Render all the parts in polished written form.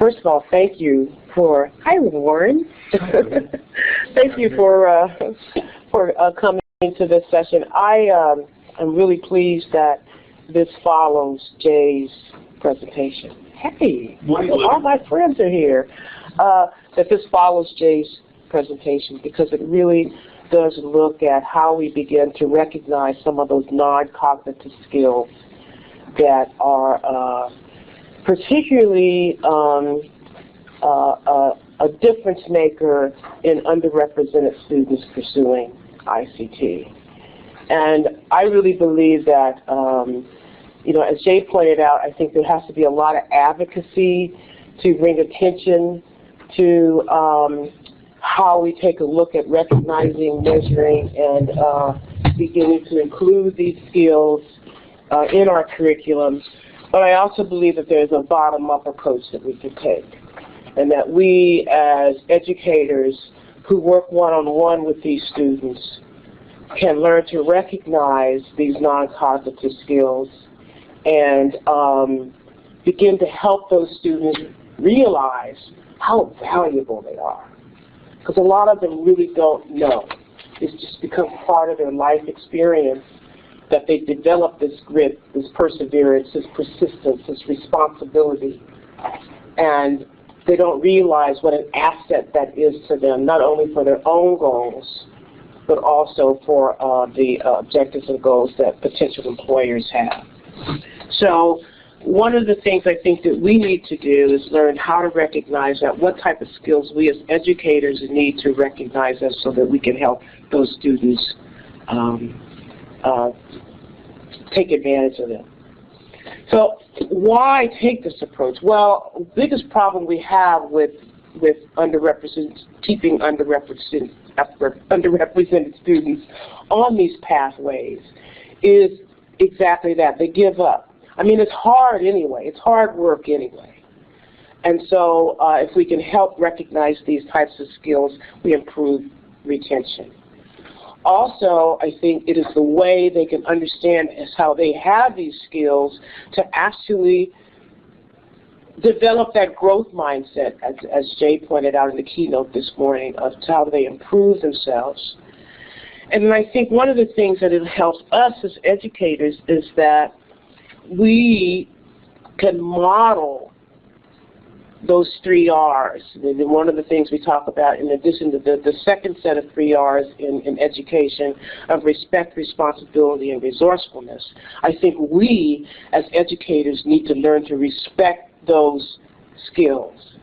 First of all, thank you for, hi Warren. Thank you for coming to this session. I am really pleased that this follows Jay's presentation. Hey, all my friends are here. That this follows Jay's presentation because it really does look at how we begin to recognize some of those non-cognitive skills that are particularly a difference maker in underrepresented students pursuing ICT. And I really believe that, you know, as Jay pointed out, I think there has to be a lot of advocacy to bring attention to how we take a look at recognizing, measuring, and beginning to include these skills in our curriculum. But I also believe that there's a bottom-up approach that we can take, and that we as educators who work one-on-one with these students can learn to recognize these non-cognitive skills and begin to help those students realize how valuable they are. Because a lot of them really don't know. It's just become part of their life experience that they develop this grit, this perseverance, this persistence, this responsibility. And they don't realize what an asset that is to them, not only for their own goals, but also for the objectives and goals that potential employers have. So one of the things I think that we need to do is learn how to recognize that, what type of skills we as educators need to recognize that so that we can help those students take advantage of them. So why take this approach? Well, the biggest problem we have with keeping underrepresented students on these pathways is exactly that. They give up. I mean, it's hard anyway. It's hard work anyway. And so if we can help recognize these types of skills, we improve retention. Also, I think it is the way they can understand as how they have these skills to actually develop that growth mindset, as Jay pointed out in the keynote this morning, of how they improve themselves. And then I think one of the things that it helps us as educators is that we can model those 3 R's. And one of the things we talk about, in addition to the second set of 3 R's in education, of respect, responsibility, and resourcefulness, I think we as educators need to learn to respect those skills.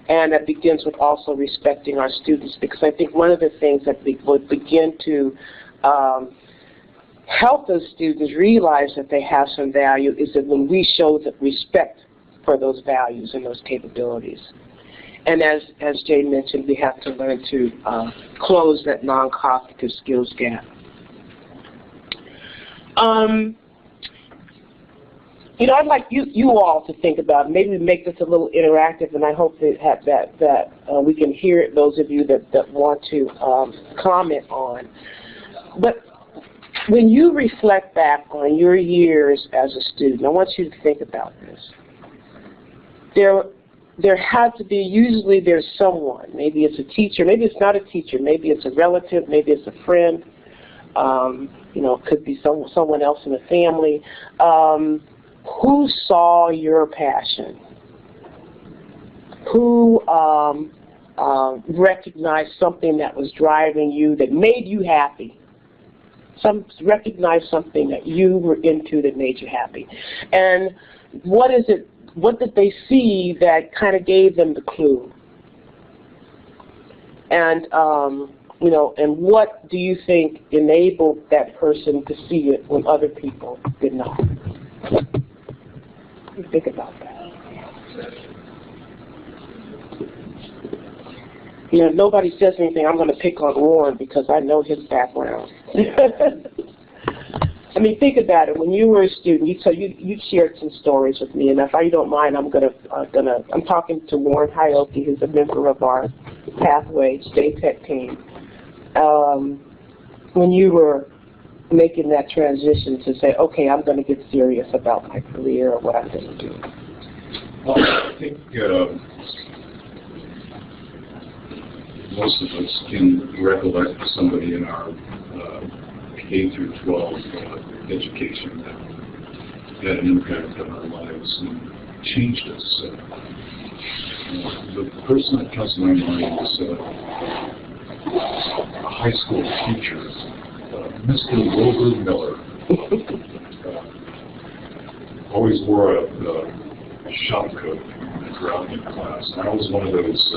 And that begins with also respecting our students, because I think one of the things that we would begin to help those students realize that they have some value is that when we show that respect for those values and those capabilities. And as Jay mentioned, we have to learn to close that non-cognitive skills gap. You know, I'd like you all to think about, maybe make this a little interactive, and I hope that we can hear those of you that want to comment on. But when you reflect back on your years as a student, I want you to think about this. There had to be, usually there's someone, maybe it's a teacher, maybe it's not a teacher, maybe it's a relative, maybe it's a friend, you know, it could be someone else in the family, who saw your passion, who recognized something that was driving you, that made you happy. Recognize something that you were into that made you happy. And what did they see that kind of gave them the clue? And you know, and what do you think enabled that person to see it when other people did not? Think about that. You know, if nobody says anything, I'm going to pick on Warren because I know his background. I mean, think about it. When you were a student, you shared some stories with me, and if you don't mind, I'm talking to Warren Hyoke, who's a member of our Pathway State Tech team. When you were making that transition to say, okay, I'm going to get serious about my career or what I'm going to do. think most of us can recollect somebody in our K through 12 education that had an impact on our lives and changed us. The person that comes to my mind is a high school teacher, Mr. Wilbur Miller. Always wore a shop coat throughout the class. And I was one of those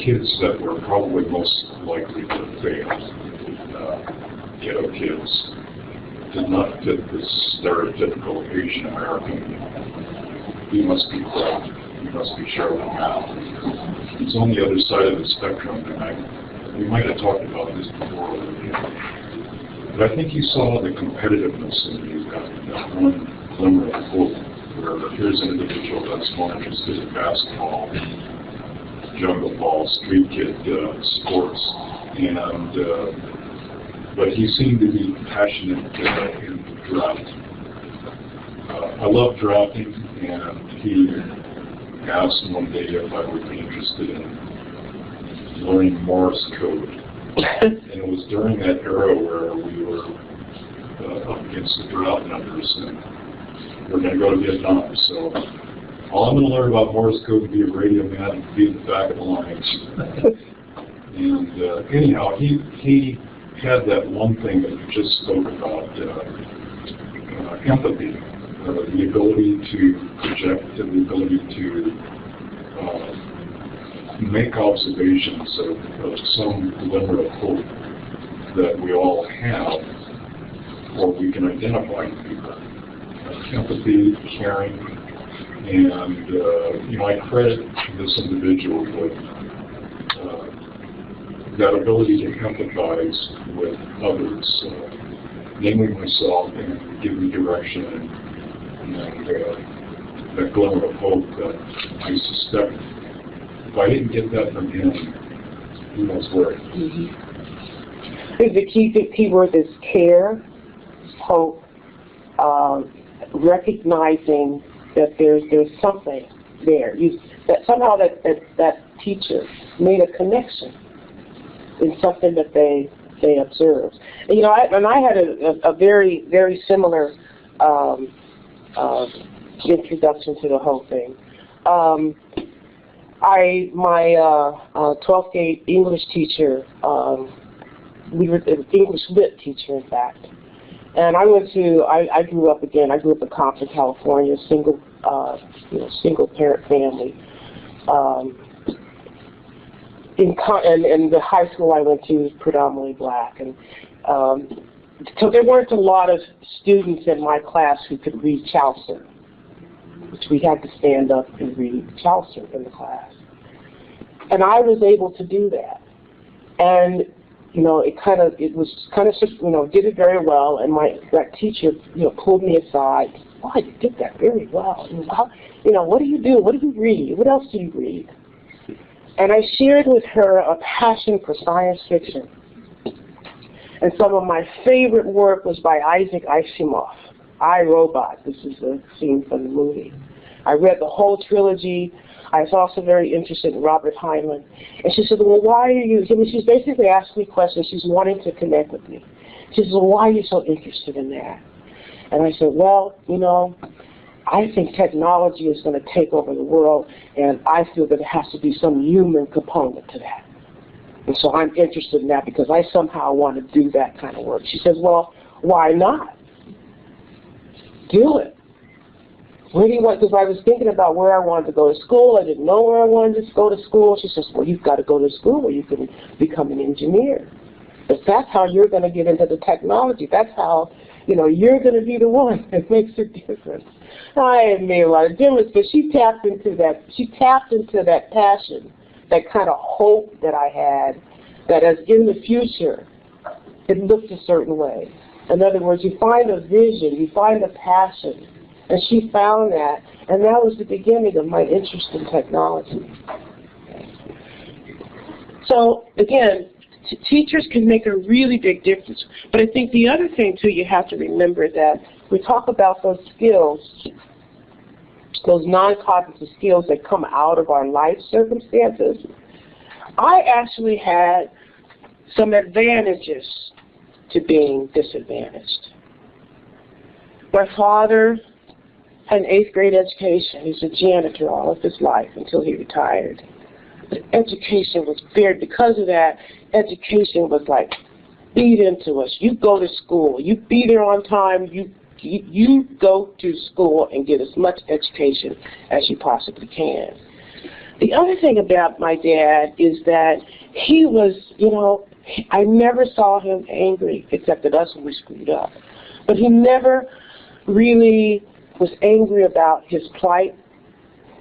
kids that were probably most likely to fail. Ghetto kids did not fit this stereotypical Asian American. You must be bright. You must be sharp in math. It's on the other side of the spectrum, and we might have talked about this before, but I think you saw the competitiveness in you, that one glimmer of hope, where here's an individual that's more interested in basketball, jungle ball, street kid sports, and but he seemed to be passionate in draft. I love drafting, and he asked one day if I would be interested in learning Morse code. And it was during that era where we were up against the draft numbers, and we're going to go to Vietnam. So all I'm going to learn about Morse code and be a radio man and be at the back of the lines. And anyhow, he had that one thing that you just spoke about, empathy, the ability to project, and the ability to make observations of some glimmer of hope that we all have, or we can identify in people. Empathy, caring, and I credit this individual with that ability to empathize with others, namely myself, and give me direction and that glimmer of hope that I suspect if I didn't get that from him, who knows where. I think the key word is care, hope, recognizing that there's something there. That somehow that teacher made a connection in something that they observed. And, I had a very, very similar introduction to the whole thing. My 12th grade English teacher, we were an English lit teacher, in fact. And I grew up in Compton, California, single parent family. And the high school I went to was predominantly black, and so there weren't a lot of students in my class who could read Chaucer, which we had to stand up and read Chaucer in the class. And I was able to do that, and did it very well. And that teacher pulled me aside. Oh, you did that very well. What do you do? What do you read? What else do you read? And I shared with her a passion for science fiction. And some of my favorite work was by Isaac Asimov, I, Robot. This is a scene from the movie. I read the whole trilogy. I was also very interested in Robert Heinlein. And she said, well, why are you, she's basically asking me questions. She's wanting to connect with me. She says, well, why are you so interested in that? And I said, well, I think technology is going to take over the world, and I feel that there has to be some human component to that. And so I'm interested in that because I somehow want to do that kind of work. She says, well, why not? Do it. Where do you want? Because I was thinking about where I wanted to go to school. I didn't know where I wanted to go to school. She says, well, you've got to go to school where you can become an engineer. But that's how you're going to get into the technology. That's how, you're going to be the one that makes a difference. I hadn't made a lot of difference, but she tapped into that passion, that kind of hope that I had, that as in the future, it looked a certain way. In other words, you find a vision, you find a passion, and she found that, and that was the beginning of my interest in technology. So, again, teachers can make a really big difference. But I think the other thing, too, you have to remember that we talk about those skills, those non-cognitive skills that come out of our life circumstances. I actually had some advantages to being disadvantaged. My father had an 8th grade education. He was a janitor all of his life until he retired. But education was very, because of that, education was like beat into us. You go to school, you be there on time, you go to school and get as much education as you possibly can. The other thing about my dad is that he was, you know, I never saw him angry, except at us when we screwed up. But he never really was angry about his plight,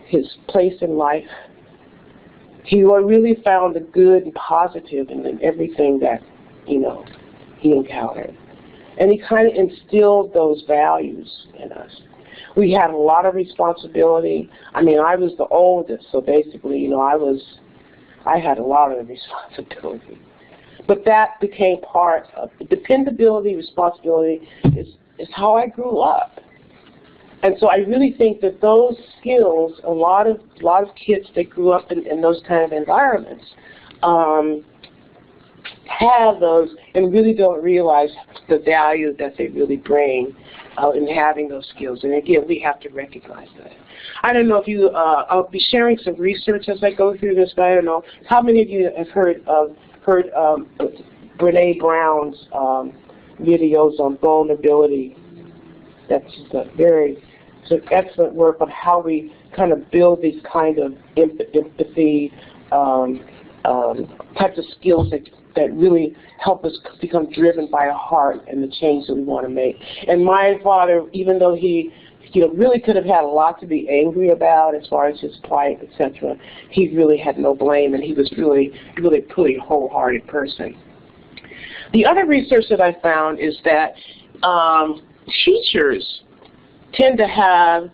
his place in life. He really found the good and positive in everything that, you know, he encountered. And he kind of instilled those values in us. We had a lot of responsibility. I mean, I was the oldest, so basically, you know, I had a lot of responsibility. But that became part of dependability, responsibility is how I grew up. And so I really think that those skills, a lot of kids that grew up in those kind of environments have those and really don't realize the value that they really bring in having those skills. And again, we have to recognize that. I don't know if you, I'll be sharing some research as I go through this, but I don't know how many of you have heard Brene Brown's videos on vulnerability. That's it's an excellent work on how we kind of build these kind of empathy types of skills that really help us become driven by our heart and the change that we want to make. And my father, even though he really could have had a lot to be angry about as far as his plight, etc., he really had no blame, and he was really a pretty wholehearted person. The other research that I found is that teachers tend to have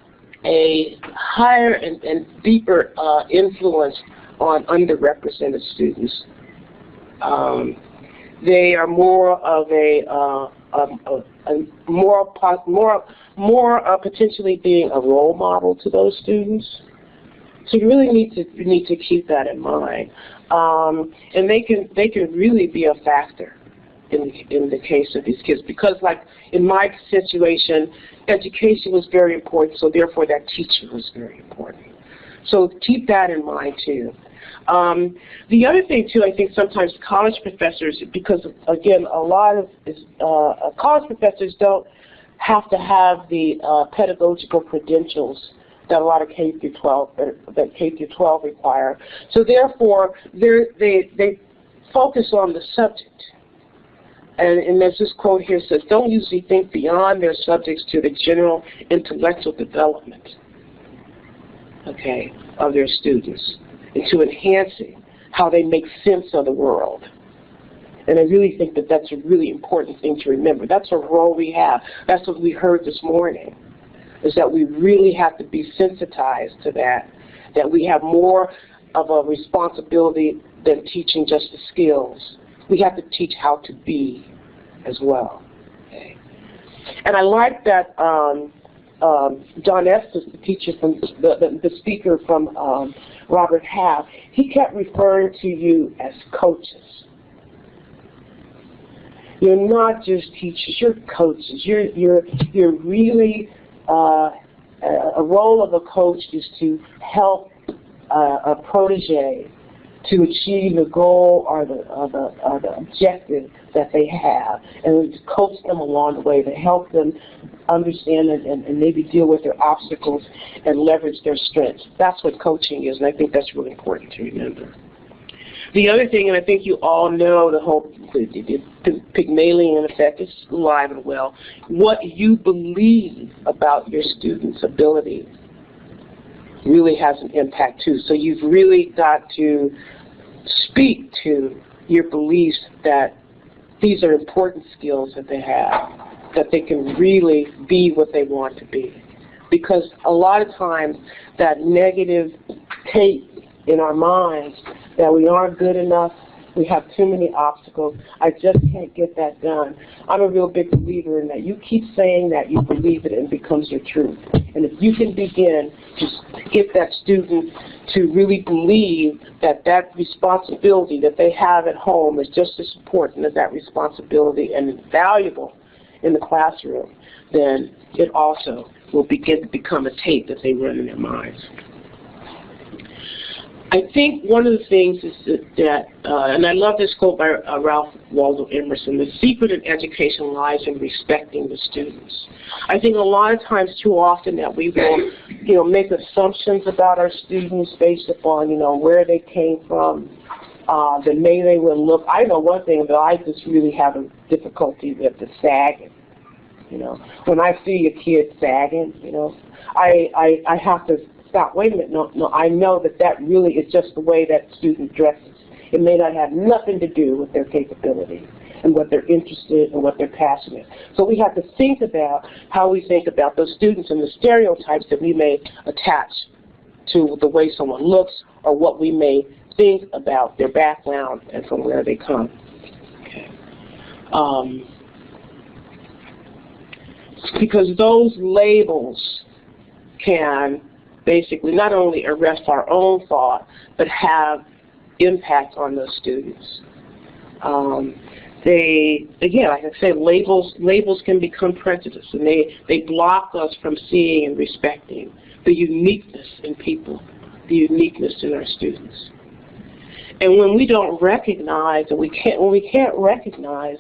a higher and deeper influence on underrepresented students. They are more of potentially being a role model to those students. So you really need to keep that in mind, and they can really be a factor in the case of these kids, because like in my situation, education was very important, so therefore that teacher was very important. So keep that in mind too. The other thing too, I think sometimes college professors, because again, a lot of college professors don't have to have the pedagogical credentials that a lot of K through 12 require. So therefore, they focus on the subject. And there's this quote here says, don't usually think beyond their subjects to the general intellectual development, okay, of their students, and to enhancing how they make sense of the world. And I really think that that's a really important thing to remember. That's a role we have. That's what we heard this morning, is that we really have to be sensitized to that we have more of a responsibility than teaching just the skills. We have to teach how to be as well. Okay. And I like that John Estes, the teacher from the speaker from Robert Half, he kept referring to you as coaches. You're not just teachers, you're coaches. You're really a role of a coach is to help a protege to achieve the goal or the objective that they have, and to coach them along the way, to help them understand and maybe deal with their obstacles and leverage their strengths. That's what coaching is, and I think that's really important to remember. The other thing, and I think you all know the whole Pygmalion effect, is alive and well. What you believe about your students' ability really has an impact too. So you've really got to speak to your beliefs that these are important skills that they have, that they can really be what they want to be. Because a lot of times that negative tape in our minds that we aren't good enough, We have too many obstacles. I just can't get that done. I'm a real big believer in that. You keep saying that, you believe it, and it becomes your truth. And if you can begin to get that student to really believe that that responsibility that they have at home is just as important as that responsibility and is valuable in the classroom, then it also will begin to become a tape that they run in their minds. I think one of the things is that and I love this quote by Ralph Waldo Emerson, the secret in education lies in respecting the students. I think a lot of times, too often, that we will, make assumptions about our students based upon, where they came from, the way they will look. I know one thing that I just really have a difficulty with the sagging. When I see a kid sagging, I have to stop. Wait a minute, no, I know that really is just the way that student dresses. It may not have nothing to do with their capability and what they're interested in and what they're passionate. So we have to think about how we think about those students and the stereotypes that we may attach to the way someone looks or what we may think about their background and from where they come. Okay. Because those labels can basically not only arrest our own thought, but have impact on those students. Again, like I say, labels can become prejudice, and they block us from seeing and respecting the uniqueness in people, the uniqueness in our students. And when we don't recognize, and when we can't recognize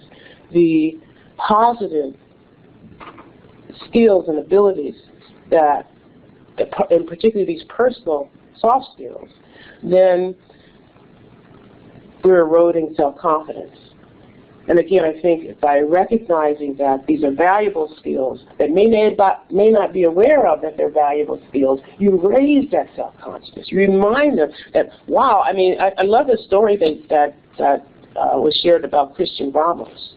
the positive skills and abilities that, and particularly these personal soft skills, then we're eroding self-confidence. And again, I think by recognizing that these are valuable skills that may not be aware of that they're valuable skills, you raise that self-consciousness. You remind them that, wow, I love the story that was shared about Christian Ramos.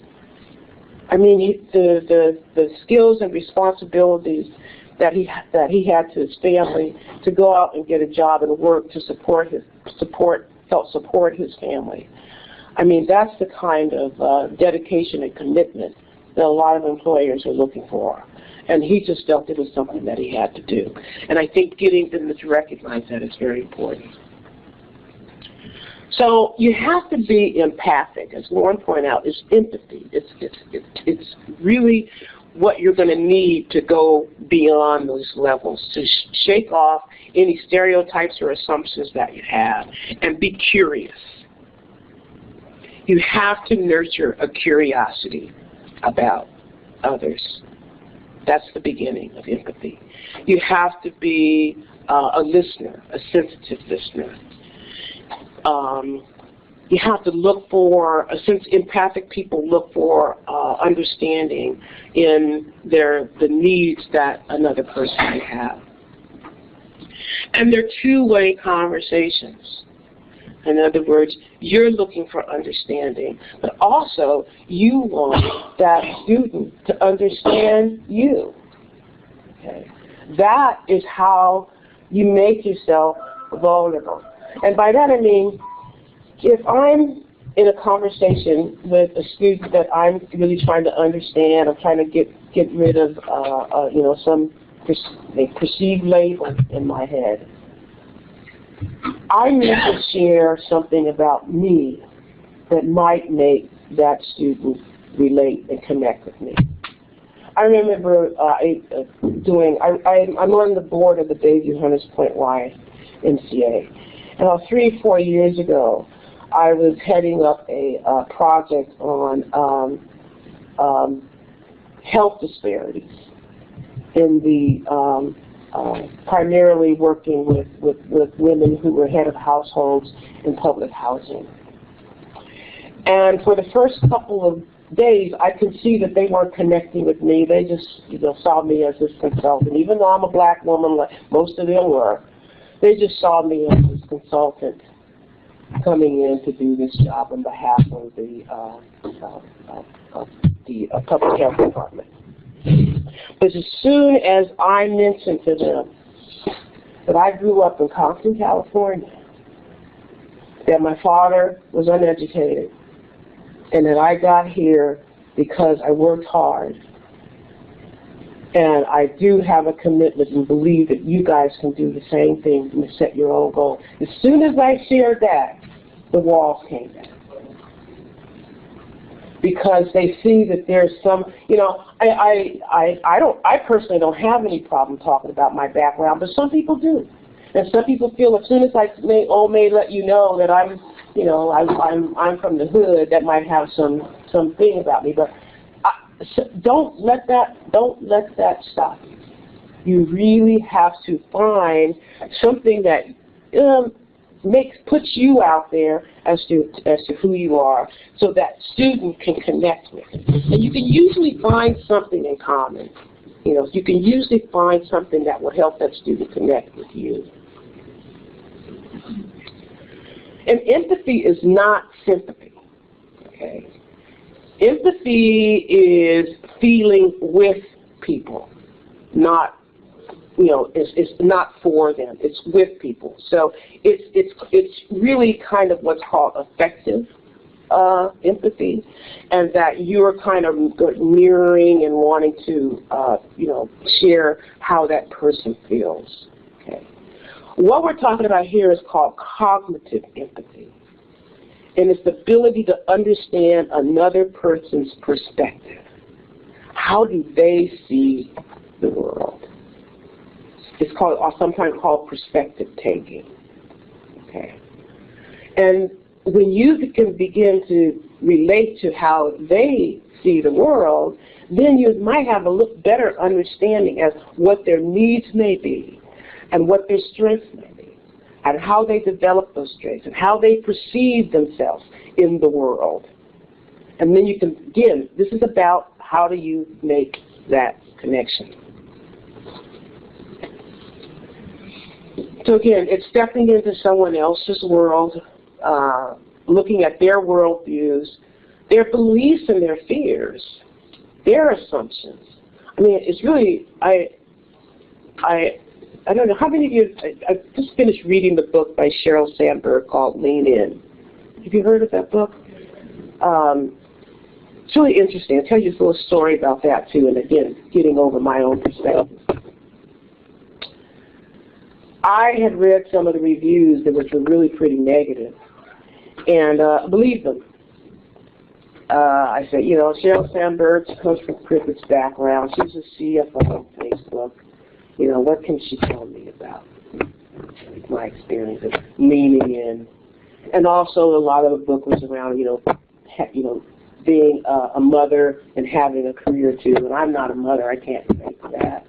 The skills and responsibilities that he had to his family to go out and get a job and work to help support his family. That's the kind of dedication and commitment that a lot of employers are looking for. And he just felt it was something that he had to do. And I think getting them to recognize that is very important. So you have to be empathic, as Lauren pointed out, is empathy. It's really what you're going to need to go beyond those levels, to shake off any stereotypes or assumptions that you have, and be curious. You have to nurture a curiosity about others. That's the beginning of empathy. You have to be a listener, a sensitive listener. You have to look for, since empathic people look for understanding in the needs that another person may have. And they're two-way conversations. In other words, you're looking for understanding, but also you want that student to understand you. Okay? That is how you make yourself vulnerable. And by that I mean, if I'm in a conversation with a student that I'm really trying to understand, I'm trying to get rid of some perceived label in my head, I need to share something about me that might make that student relate and connect with me. I remember I'm on the board of the Bayview Hunters Point YMCA. And about 3 or 4 years ago, I was heading up a project on health disparities in the primarily working with women who were head of households in public housing. And for the first couple of days, I could see that they weren't connecting with me. They just saw me as this consultant. Even though I'm a black woman, like most of them were, they just saw me as this consultant coming in to do this job on behalf of the public health department. But as soon as I mentioned to them that I grew up in Compton, California, that my father was uneducated and that I got here because I worked hard. And I do have a commitment and believe that you guys can do the same thing and set your own goal. As soon as I shared that, the walls came down. Because they see that there's some, you know, I personally don't have any problem talking about my background, but some people do. And some people feel as soon as I may let you know that I'm, you know, I'm from the hood, that might have some thing about me. But so don't let that stop you. You really have to find something that puts you out there as to who you are, so that student can connect with it. And you can usually find something in common. You know, you can usually find something that will help that student connect with you. And empathy is not sympathy. Okay. Empathy is feeling with people, not, you know, it's not for them. It's with people. So it's really kind of what's called affective empathy, and that you're kind of mirroring and wanting to, you know, share how that person feels. Okay. What we're talking about here is called cognitive empathy. And it's the ability to understand another person's perspective. How do they see the world? It's called, or sometimes called, perspective taking. Okay. And when you can begin to relate to how they see the world, then you might have a better understanding as what their needs may be and what their strengths may be, and how they develop those strengths, and how they perceive themselves in the world. And then you can, again, this is about how do you make that connection. So again, it's stepping into someone else's world, looking at their worldviews, their beliefs and their fears, their assumptions. I mean, it's really, I don't know, how many of you, I just finished reading the book by Sheryl Sandberg called Lean In. Have you heard of that book? It's really interesting. I'll tell you a little story about that too, and again, getting over my own perspective. I had read some of the reviews that were really pretty negative, and believed them. I said, you know, Sheryl Sandberg, she comes from a privileged background. She's a CFO on Facebook. You know, what can she tell me about my experience of leaning in? And also, a lot of the book was around, you know, being a mother and having a career too. And I'm not a mother; I can't relate to that.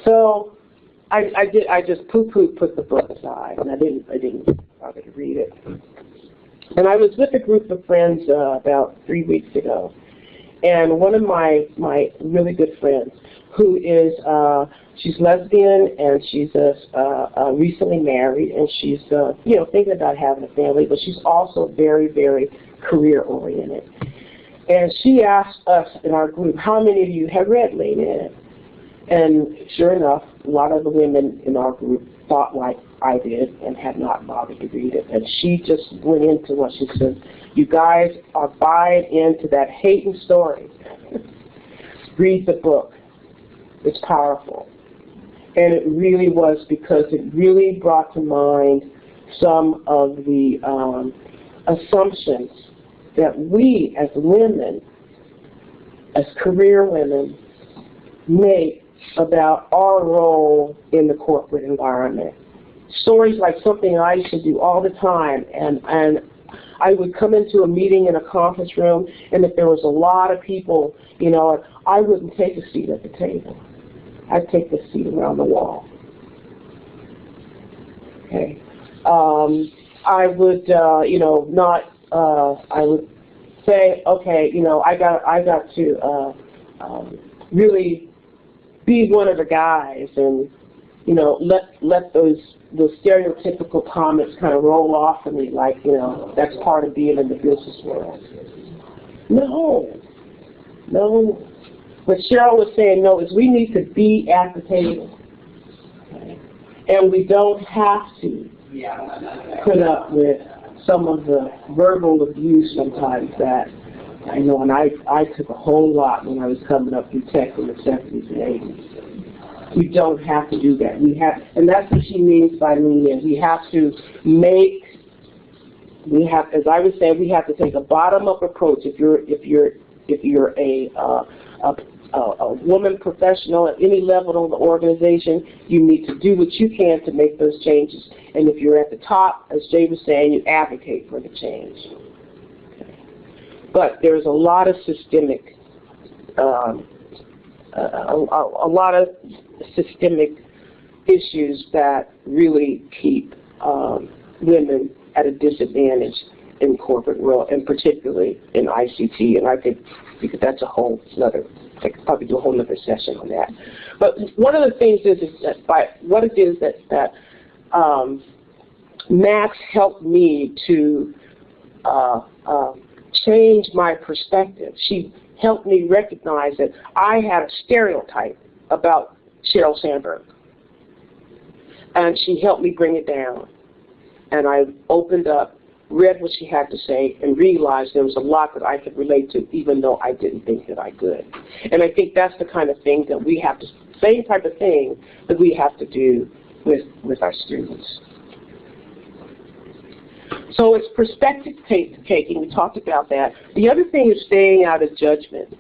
So I just put the book aside, and I didn't bother to read it. And I was with a group of friends about 3 weeks ago, and one of my really good friends, who is she's lesbian, and she's recently married, and she's you know, thinking about having a family, but she's also very, very career oriented. And she asked us in our group, how many of you have read Lean In? And sure enough, a lot of the women in our group thought like I did and had not bothered to read it. And she just went into what she said, you guys are buying into that hating story. Read the book. It's powerful. And it really was, because it really brought to mind some of the assumptions that we as women, as career women, make about our role in the corporate environment. Stories like something I used to do all the time, and I would come into a meeting in a conference room, and if there was a lot of people, you know, I wouldn't take a seat at the table. I'd take the seat around the wall. Okay. I would, you know, not. I would say, okay, you know, I got to really be one of the guys, and you know, let those stereotypical comments kind of roll off of me, like, you know, that's part of being in the business world. No. What Sheryl was saying, no, is we need to be at the table. Okay? And we don't have to put up with some of the verbal abuse sometimes that I know, and I took a whole lot when I was coming up through tech in the 70s and 80s. We don't have to do that. We have, and that's what she means by lean in. We have to make. We have, as I was saying, we have to take a bottom-up approach. If you're a woman professional at any level of the organization, you need to do what you can to make those changes. And if you're at the top, as Jay was saying, you advocate for the change. Okay. But there's a lot of systemic, a lot of systemic issues that really keep women at a disadvantage in corporate world, and particularly in ICT. And I think that's a whole other. I could probably do a whole other session on that. But one of the things is that what it is that Max helped me to change my perspective. She helped me recognize that I had a stereotype about Sheryl Sandberg, and she helped me bring it down. And I opened up, read what she had to say, and realized there was a lot that I could relate to, even though I didn't think that I could. And I think that's the kind of thing that we have to, same type of thing that we have to do with our students. So it's perspective taking. We talked about that. The other thing is staying out of judgment.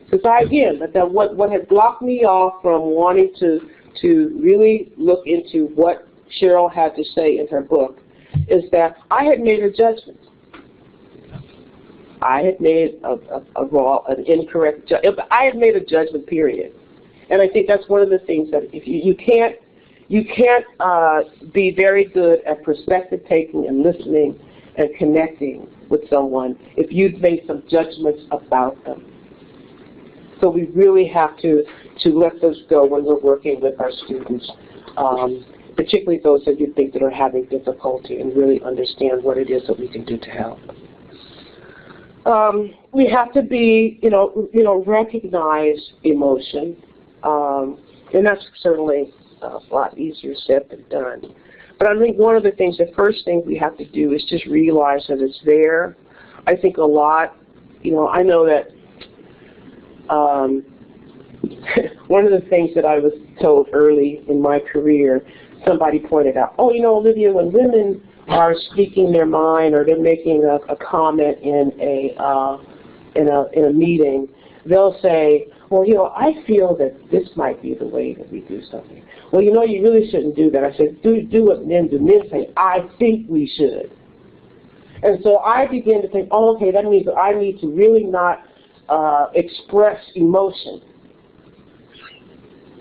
Because what had blocked me off from wanting to really look into what Sheryl had to say in her book is that I had made a judgment. I had made an incorrect judgment. I had made a judgment, period. And I think that's one of the things that if you can't be very good at perspective taking and listening and connecting with someone if you've made some judgments about them. So we really have to let those go when we're working with our students. Particularly those that you think that are having difficulty, and really understand what it is that we can do to help. We have to be, recognize emotion, and that's certainly a lot easier said than done. But I think one of the things, the first thing we have to do is just realize that it's there. I think a lot, I know that one of the things that I was told early in my career, somebody pointed out, Olivia, when women are speaking their mind or they're making a comment in a meeting, they'll say, well, I feel that this might be the way that we do something. Well, you really shouldn't do that. I said, do what men do. Men say, I think we should. And so I began to think, okay, that means that I need to really not express emotion.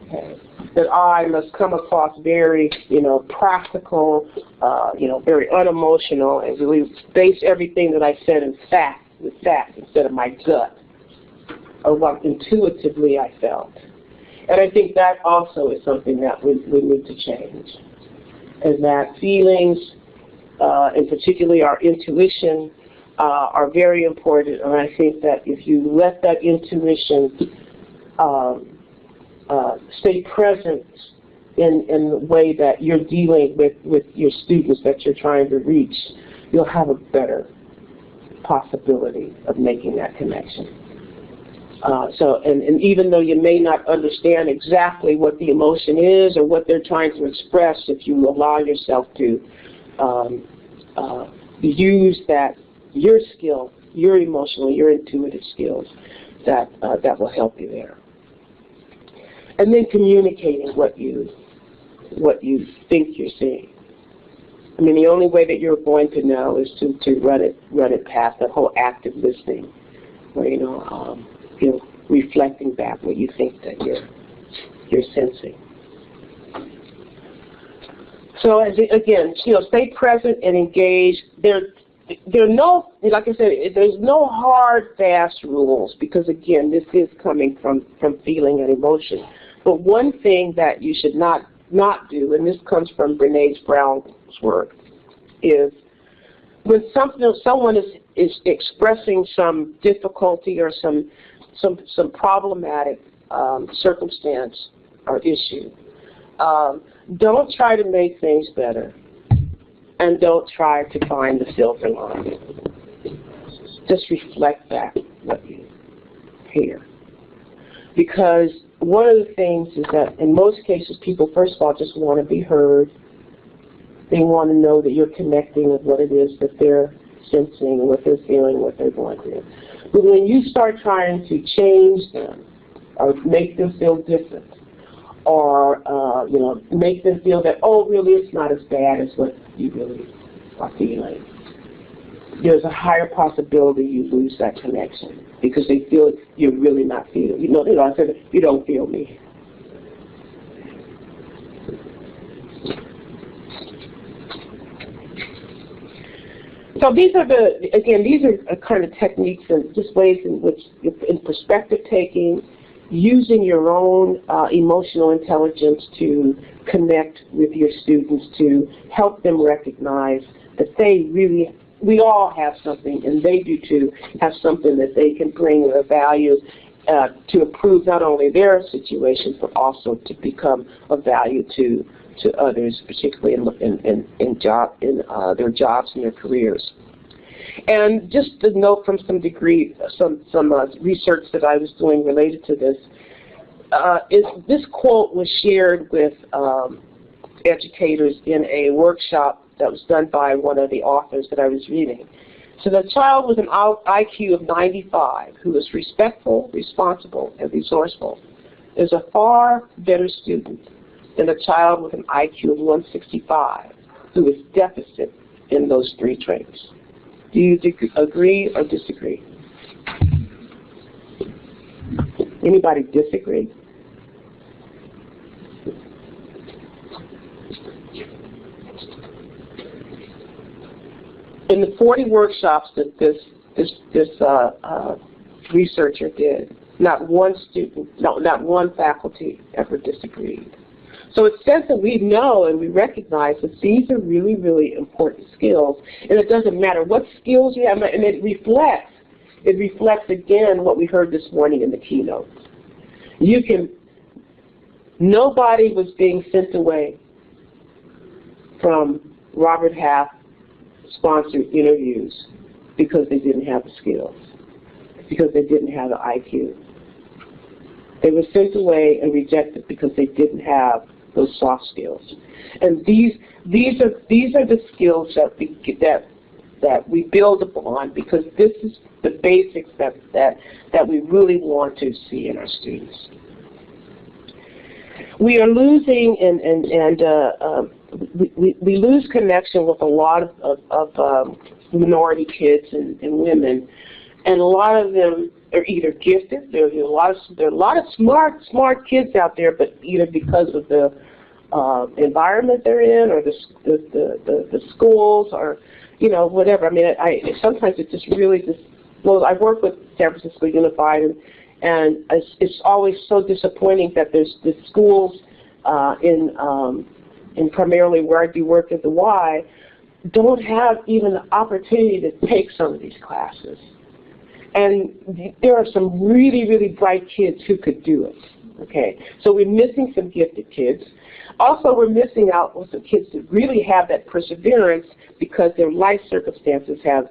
Okay. That I must come across very, practical, very unemotional, and really base everything that I said in fact with facts instead of my gut or what intuitively I felt. And I think that also is something that we need to change, and that feelings, and particularly our intuition, are very important. And I think that if you let that intuition stay present in the way that you're dealing with your students that you're trying to reach, you'll have a better possibility of making that connection. And even though you may not understand exactly what the emotion is or what they're trying to express, if you allow yourself to use your skill, your emotional, your intuitive skills, that will help you there. And then communicating what you think you're seeing. I mean, the only way that you're going to know is to run it past that whole active listening, where reflecting back what you think that you're sensing. So again, stay present and engage. There are no, like I said, there's no hard, fast rules, because again, this is coming from feeling and emotion. But one thing that you should not do, and this comes from Brene Brown's work, is when someone is expressing some difficulty or some problematic circumstance or issue, don't try to make things better, and don't try to find the silver line. Just reflect back what you hear. Because one of the things is that in most cases people, first of all, just want to be heard. They want to know that you're connecting with what it is that they're sensing, what they're feeling, what they're going through. But when you start trying to change them, or make them feel different, or make them feel that, oh, really, it's not as bad as what you really are feeling, there's a higher possibility you lose that connection because they feel you're really not feeling. I said, you don't feel me. So these are these are kind of techniques and just ways in which, in perspective taking, using your own emotional intelligence to connect with your students, to help them recognize that we all have something, and they do too, have something that they can bring a value to improve not only their situation, but also to become of value to others, particularly in their jobs and their careers. And just to note from some research that I was doing related to this, this quote was shared with educators in a workshop that was done by one of the authors that I was reading. So the child with an IQ of 95, who is respectful, responsible, and resourceful, is a far better student than a child with an IQ of 165, who is deficit in those three traits. Do you agree or disagree? Anybody disagree? In the 40 workshops that this researcher did, not one faculty ever disagreed. So it says that we know and we recognize that these are really, really important skills, and it doesn't matter what skills you have, and it reflects again what we heard this morning in the keynote. Nobody was being sent away from Robert Half sponsored interviews because they didn't have the skills, because they didn't have the IQ. They were sent away and rejected because they didn't have those soft skills. And these are the skills that we build upon, because this is the basics that we really want to see in our students. We are losing we lose connection with a lot of minority kids and women, and a lot of them are either gifted. There are a lot of smart kids out there, but either because of the environment they're in, or the schools, or whatever. I mean, sometimes it just really blows. I've worked with San Francisco Unified, and it's always so disappointing that there's the schools in primarily where I do work at the Y don't have even the opportunity to take some of these classes. And there are some really, really bright kids who could do it. Okay, so we're missing some gifted kids. Also, we're missing out on some kids that really have that perseverance because their life circumstances have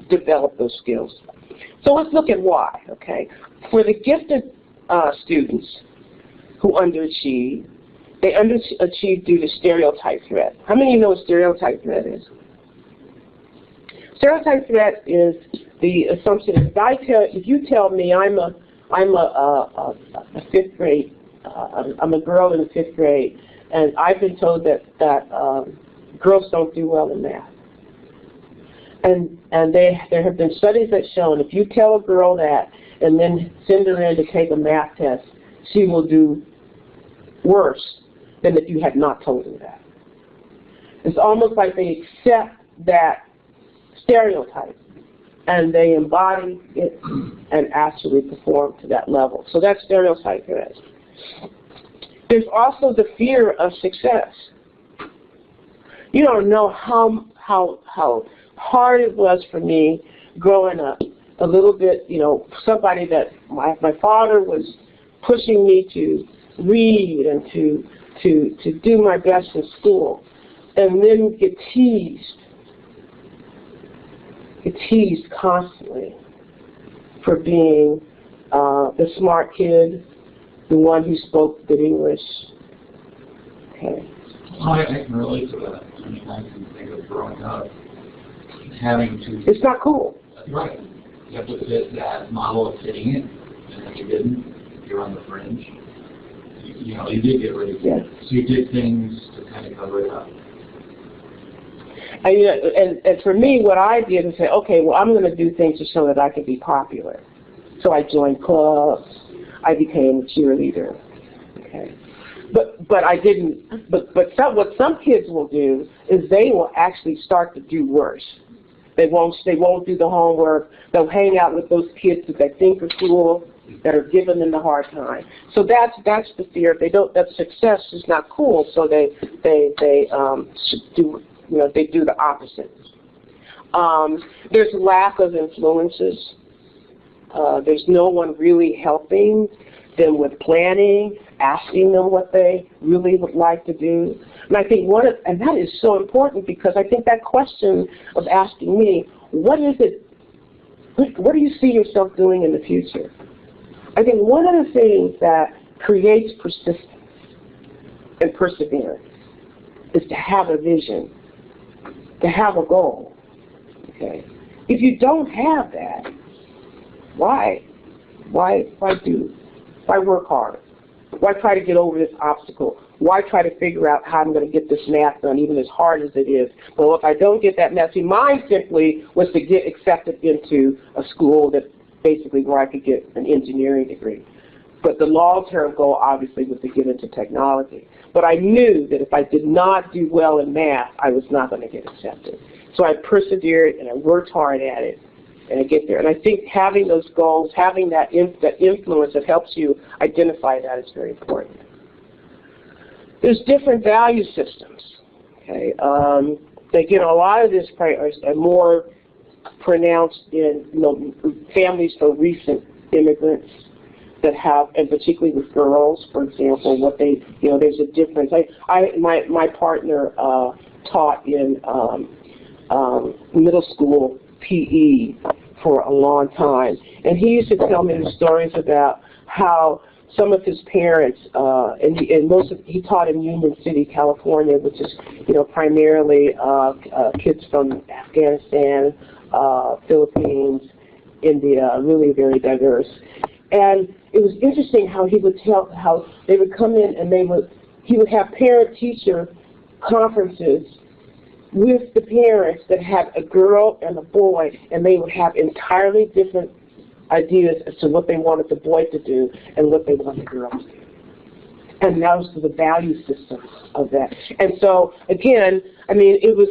developed those skills. So let's look at why. Okay, for the gifted students who underachieve, they underachieve due to stereotype threat. How many of you know what stereotype threat is? Stereotype threat is the assumption that if you tell me I'm a fifth grade, I'm a girl in the fifth grade, and I've been told that girls don't do well in math. And there have been studies that show if you tell a girl that and then send her in to take a math test, she will do worse than if you had not told her that. It's almost like they accept that stereotype and they embody it and actually perform to that level. So that's stereotype threat. There's also the fear of success. You don't know how hard it was for me growing up. A little bit, somebody that my father was pushing me to read and to do my best in school, and then get teased constantly for being the smart kid, the one who spoke good English. Okay. Well, I can relate to that. I mean, I can think of growing up having to... It's not cool. Right. You have to fit that model of fitting in. And if you didn't, you're on the fringe. You know, you did get ridiculed. Yes. So you did things to kind of cover it up. And for me, what I did was say, okay, well, I'm going to do things to show that I can be popular. So I joined clubs. I became a cheerleader. Okay. But I didn't. But what some kids will do is they will actually start to do worse. They won't do the homework. They'll hang out with those kids that they think are cool, that are giving them the hard time. So that's the fear. They don't. That success is not cool. So they do. You know, they do the opposite. There's lack of influences. There's no one really helping them with planning, asking them what they really would like to do. And I think and that is so important, because I think that question of asking me, what is it, what do you see yourself doing in the future? I think one of the things that creates persistence and perseverance is to have a vision, to have a goal. Okay? If you don't have that, why work hard? Why try to get over this obstacle? Why try to figure out how I'm going to get this math done, even as hard as it is? Well, if I don't get that math, see, mine simply was to get accepted into a school that basically where I could get an engineering degree. But the long-term goal, obviously, was to get into technology. But I knew that if I did not do well in math, I was not going to get accepted. So I persevered and I worked hard at it, and I get there. And I think having those goals, having that influence that helps you identify that is very important. There's different value systems. Okay, again, a lot of this are more pronounced in families for recent immigrants that have, and particularly with girls, for example, what they there's a difference. My partner taught in middle school PE for a long time, and he used to tell me the stories about how some of his parents, he taught in Union City, California, which is primarily kids from Afghanistan, Philippines, India, really very diverse. And it was interesting how he would tell how they would come in and he would have parent-teacher conferences with the parents that had a girl and a boy, and they would have entirely different ideas as to what they wanted the boy to do and what they wanted the girl to do. And that was the value system of that. And so, again, I mean, it was,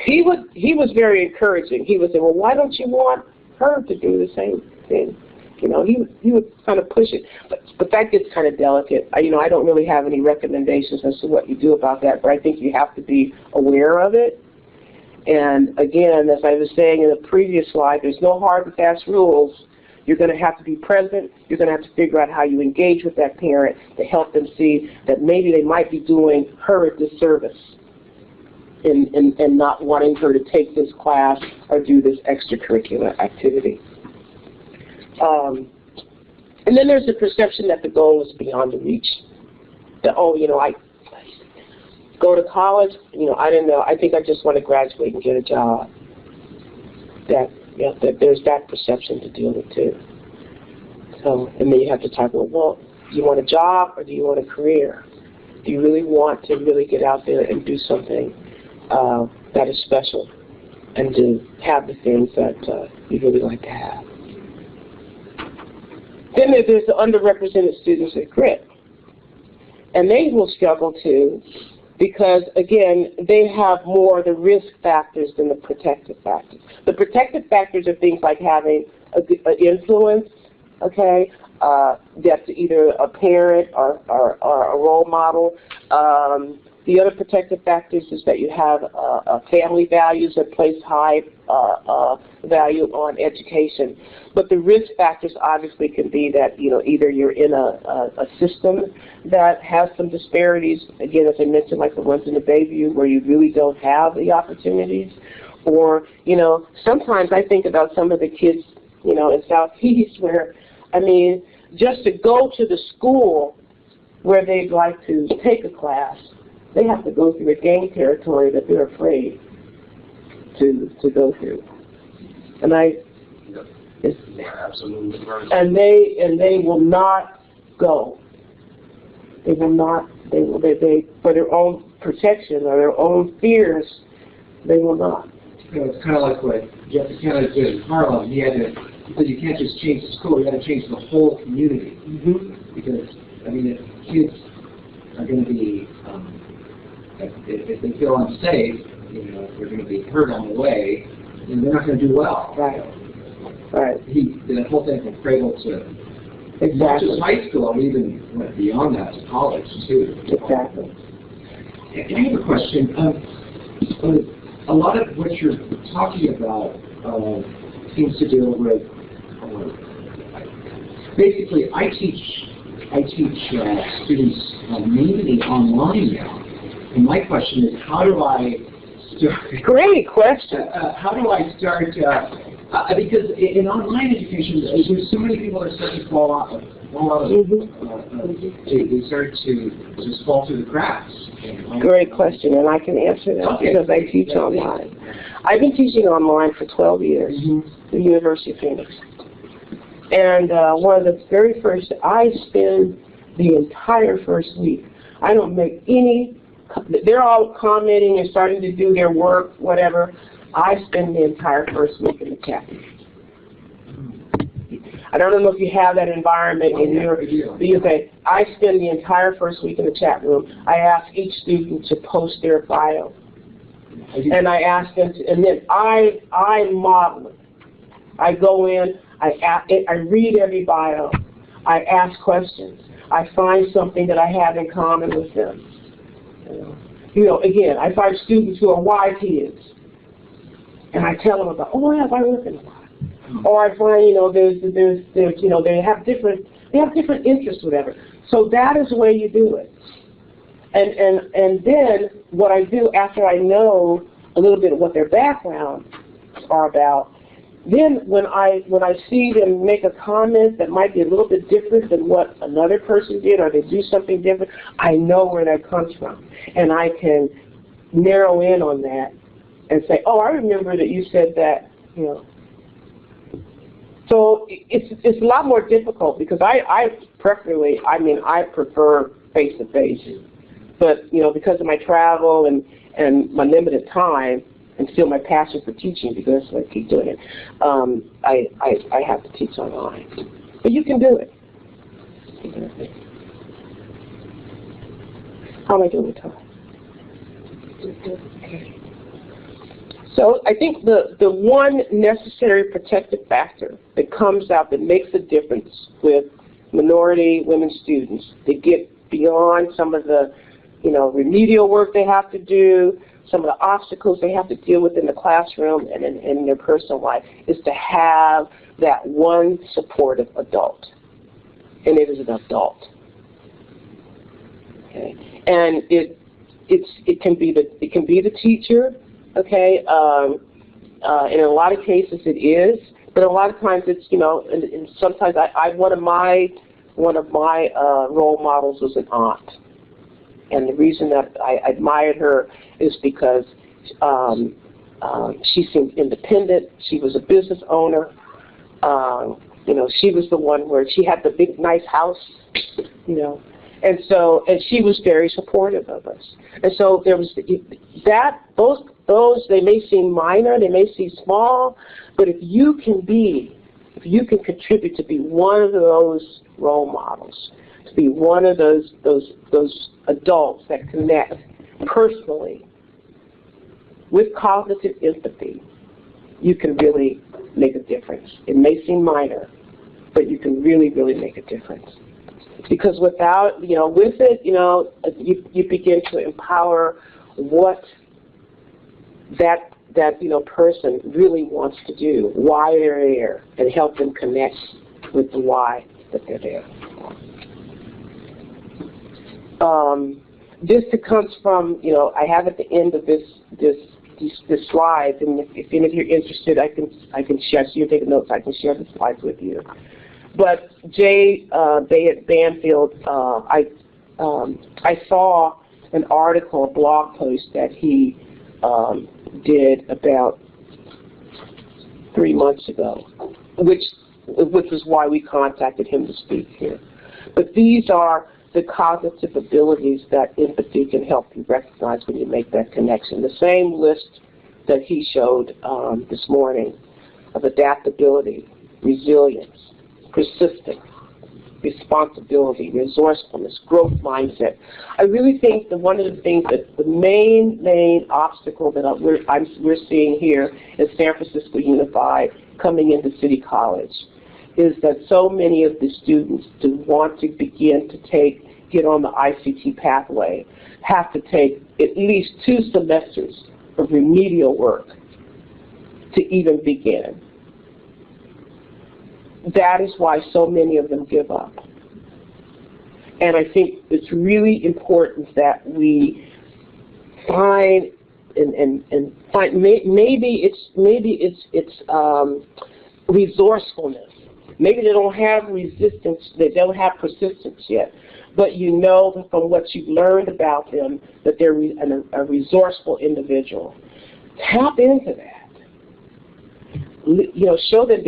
he was very encouraging. He would say, well, why don't you want her to do the same thing? He would kind of push it, but that gets kind of delicate. I don't really have any recommendations as to what you do about that, but I think you have to be aware of it. And again, as I was saying in the previous slide, there's no hard and fast rules. You're going to have to be present. You're going to have to figure out how you engage with that parent to help them see that maybe they might be doing her a disservice in not wanting her to take this class or do this extracurricular activity. And then there's the perception that the goal is beyond the reach. That, I go to college, I don't know, I think I just want to graduate and get a job. That there's that perception to deal with too. So, and then you have to talk about, well, do you want a job or do you want a career? Do you really want to really get out there and do something that is special and to have the things that you really like to have? Then there's the underrepresented students at grit. And they will struggle too because, again, they have more of the risk factors than the protective factors. The protective factors are things like having an influence, okay, that's either a parent or a role model, The other protective factors is that you have family values that place high value on education. But the risk factors obviously can be that, you know, either you're in a system that has some disparities, again, as I mentioned, like the ones in the Bayview, where you really don't have the opportunities. Or, you know, sometimes I think about some of the kids, you know, in Southeast where, I mean, just to go to the school where they'd like to take a class, they have to go through a gang territory that they're afraid to go through. And Absolutely. and they will not go. They will not. They for their own protection or their own fears, they will not. You know, it's kind of like what Jeffrey Kennedy did in Harlem. He said you can't just change the school, you got to change the whole community. Mm-hmm. Because, I mean, if kids are going to be, if they feel unsafe, you know, if they're going to be hurt on the way, then they're not going to do well. Right. Right. The whole thing from cradle to not just high school, and even went beyond that to college, too. Exactly. I have a question. A lot of what you're talking about seems to deal with, basically, I teach students mainly online now. And my question is, how do I start? Great question. How do I start? Because in online education, there's so many people that start to fall out of. They start to just fall through the cracks. Great question, and I can answer that because I teach online. I've been teaching online for 12 years at the University of Phoenix. And one of the very first, I spend the entire first week. I don't make any, they're all commenting and starting to do their work, whatever. I spend the entire first week in the chat room. I don't know if you have that environment in your, you say, I spend the entire first week in the chat room. I ask each student to post their bio. And I ask them to, and then I model it. I go in, I read every bio. I ask questions. I find something that I have in common with them. You know, again, I find students who are YPs, and I tell them about, oh, yeah, I work in a lot. Or I find, you know, there's, you know, they have different interests, whatever. So that is the way you do it. And then what I do after I know a little bit of what their backgrounds are about, then when I see them make a comment that might be a little bit different than what another person did, or they do something different, I know where that comes from, and I can narrow in on that and say, oh, I remember that you said that, you know. So it's a lot more difficult because I prefer face-to-face. But, you know, because of my travel and my limited time, and still my passion for teaching, because I keep doing it, I have to teach online. But you can do it. How am I doing with time? Okay. So I think the one necessary protective factor that comes out that makes a difference with minority women students, they get beyond some of the, you know, remedial work they have to do, some of the obstacles they have to deal with in the classroom and in their personal life, is to have that one supportive adult. And it is an adult. Okay. And it can be the teacher. Okay, in a lot of cases it is, but a lot of times it's, you know, and sometimes one of my role models was an aunt, and the reason that I admired her is because she seemed independent. She was a business owner. You know, she was the one where she had the big nice house, you know. And she was very supportive of us. And so there was that, those, they may seem minor, they may seem small, but if you can contribute to be one of those role models, to be one of those adults that connect personally with cognitive empathy, you can really make a difference. It may seem minor, but you can really, really make a difference. Because without, with it, you begin to empower what that person really wants to do, why they're there, and help them connect with the why that they're there. This comes from, I have at the end of this slides, and if any of you are interested, I can share. So you take notes. I can share the slides with you. But Jay Banfield, I saw an article, a blog post that he did about 3 months ago, which is why we contacted him to speak here. But these are the cognitive abilities that empathy can help you recognize when you make that connection. The same list that he showed this morning of adaptability, resilience, persistence, responsibility, resourcefulness, growth mindset. I really think that one of the things that the main obstacle that we're seeing here in San Francisco Unified coming into City College is that so many of the students who want to begin to get on the ICT pathway have to take at least 2 semesters of remedial work to even begin. That is why so many of them give up. And I think it's really important that we find and find maybe it's resourcefulness. Maybe they don't have resistance, they don't have persistence yet, but you know from what you've learned about them that they're a resourceful individual. Tap into that. Show that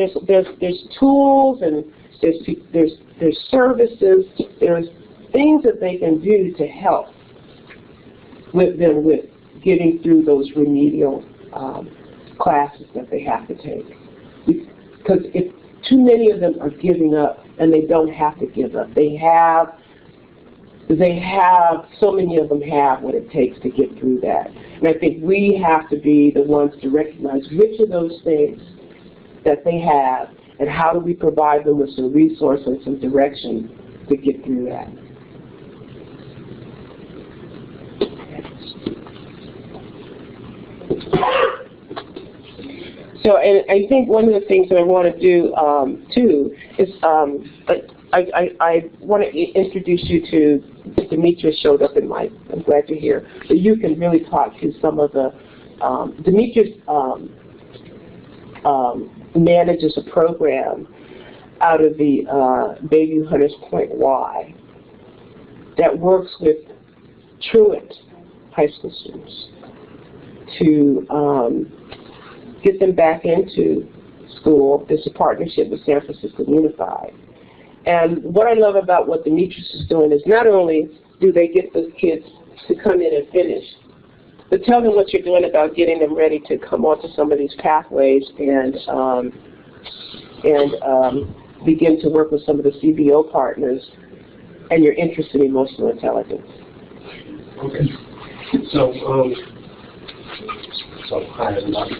there's tools and there's services, there's things that they can do to help with them with getting through those remedial classes that they have to take. Because if too many of them are giving up, and they don't have to give up. So many of them have what it takes to get through that. And I think we have to be the ones to recognize which of those things that they have, and how do we provide them with some resources and some direction to get through that. So, and I think one of the things that I want to do, too, is I want to introduce you to Demetria. Showed up in my, I'm glad you're here, but you can really talk to some of the, Demetria's manages a program out of the Bayview Hunters Point Y that works with truant high school students to get them back into school. There's a partnership with San Francisco Unified. And what I love about what Demetrius is doing is not only do they get those kids to come in and finish, but tell them what you're doing about getting them ready to come onto some of these pathways and begin to work with some of the CBO partners, and you're interested in emotional intelligence. Okay. So hi everybody.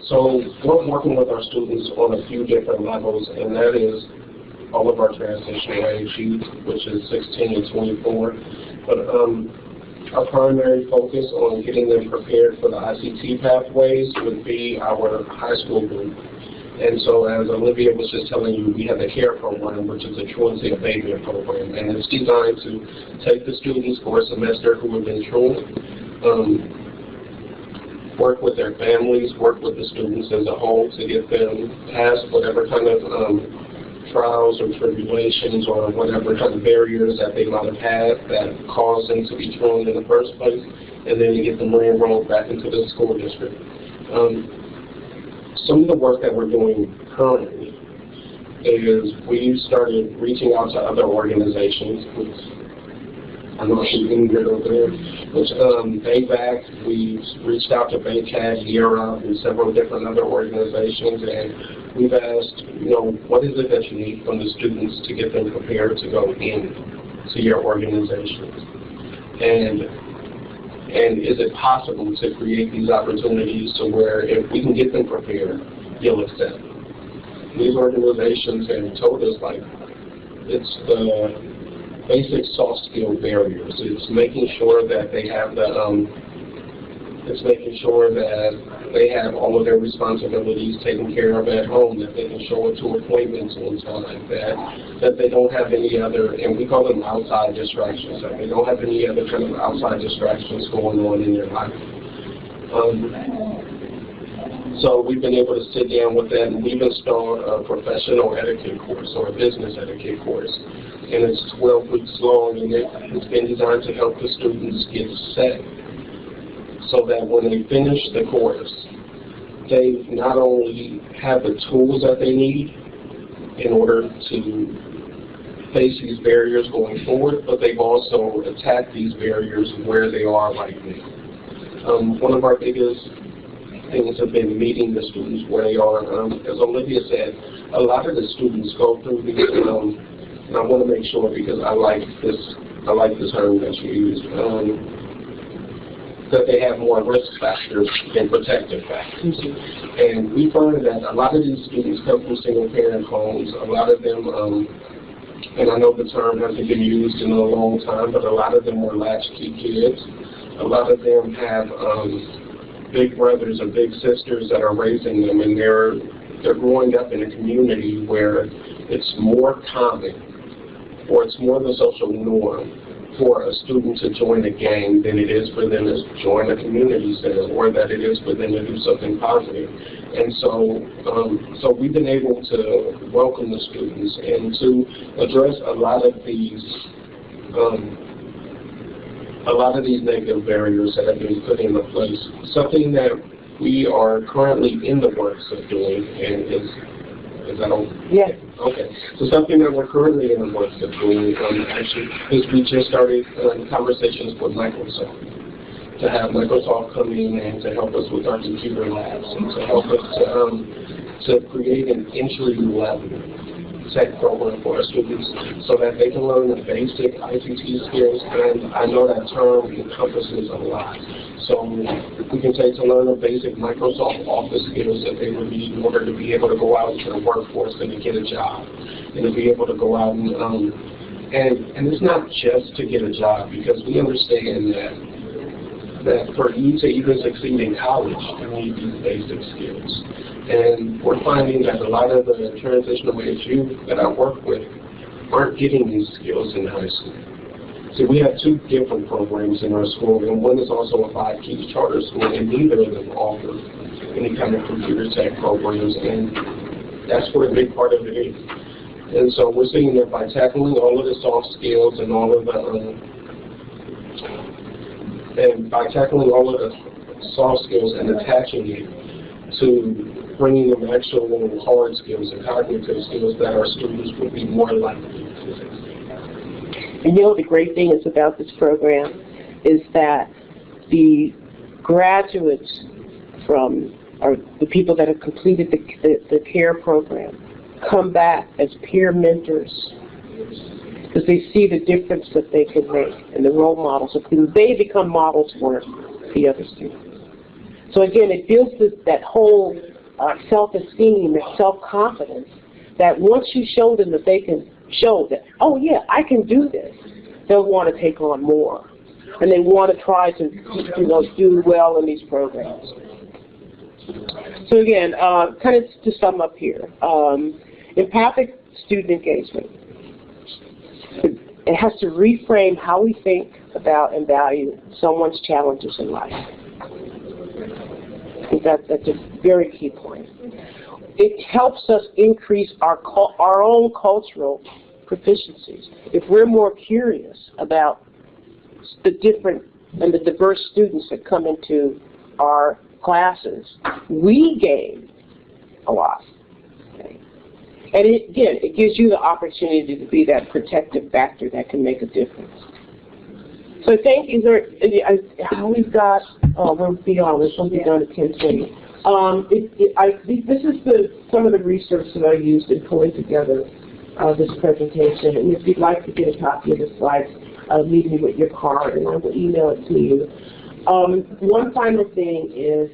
So we're working with our students on a few different levels, and that is all of our transitional age youth, which is 16 and 24. But our primary focus on getting them prepared for the ICT pathways would be our high school group. And so as Olivia was just telling you, we have the CARE program, which is a truancy abatement program, and it's designed to take the students for a semester who have been truant, work with their families, work with the students as a whole to get them past whatever kind of trials or tribulations or whatever kind of barriers that they might have had that caused them to be truant in the first place, and then to get them re-enrolled back into the school district. Some of the work that we're doing currently is we started reaching out to other organizations, which I know she's Immigrant over there, which BayBack, we reached out to BayCat, ERA, and several different other organizations, and we've asked, what is it that you need from the students to get them prepared to go into your organizations? And is it possible to create these opportunities to where if we can get them prepared, you'll accept? These organizations have told us, like, it's the basic soft skill barriers. It's making sure that they have the it's making sure that they have all of their responsibilities taken care of at home, that they can show up to appointments on time, that they don't have any other, and we call them outside distractions, that they don't have any other kind of outside distractions going on in their life. So we've been able to sit down with that, and we've installed a professional etiquette course or a business etiquette course. And it's 12 weeks long, and it's been designed to help the students get set so that when they finish the course, they not only have the tools that they need in order to face these barriers going forward, but they've also attacked these barriers where they are right now. One of our biggest things have been meeting the students where they are. As Olivia said, a lot of the students go through these, and I want to make sure, because I like this term that you used, that they have more risk factors than protective factors. And we find that a lot of these students come from single-parent homes. A lot of them, and I know the term hasn't been used in a long time, but a lot of them were latchkey kids. A lot of them have big brothers or big sisters that are raising them, and they're growing up in a community where it's more common, or it's more the social norm for a student to join a gang than it is for them to join a community center, or that it is for them to do something positive. And so we've been able to welcome the students and to address a lot of these negative barriers that have been put into place. Something that we are currently in the works of doing, and is that all? Yes. Okay. So something that we're currently in the works of doing, actually, is we just started conversations with Microsoft, to have Microsoft come in and to help us with our computer labs, and to help us to create an entry-level tech program for our students so that they can learn the basic ICT skills, and I know that term encompasses a lot. So we can take to learn the basic Microsoft Office skills that they would need in order to be able to go out into the workforce and to get a job, and to be able to go out and it's not just to get a job, because we understand that for you to even succeed in college, you need these basic skills. And we're finding that a lot of the transitional age youth that I work with aren't getting these skills in high school. So we have two different programs in our school, and one is also a 5 Keys charter school, and neither of them offer any kind of computer tech programs, and that's where a big part of it is. And so we're seeing that by tackling all of the soft skills and all of the soft skills and attaching it to bringing them actual hard skills and cognitive skills, that our students will be more likely to succeed. And you know, the great thing is about this program is that the graduates from, or the people that have completed the CARE program, come back as peer mentors, because they see the difference that they can make and the role models, because they become models for the other students. So again, it builds that whole self-esteem, that self-confidence, that once you show them that they can show that, oh yeah, I can do this, they'll want to take on more. And they want to try to do well in these programs. So again, kind of to sum up here, empathic student engagement. It has to reframe how we think about and value someone's challenges in life. I think that's a very key point. It helps us increase our own cultural proficiencies. If we're more curious about the different and the diverse students that come into our classes, we gain a lot. Okay? And again, it gives you the opportunity to be that protective factor that can make a difference. So I think, we've got, we're beyond, we're supposed to be done at 10:20. This is some of the research that I used in pulling together this presentation. And if you'd like to get a copy of the slides, leave me with your card and I will email it to you. One final thing is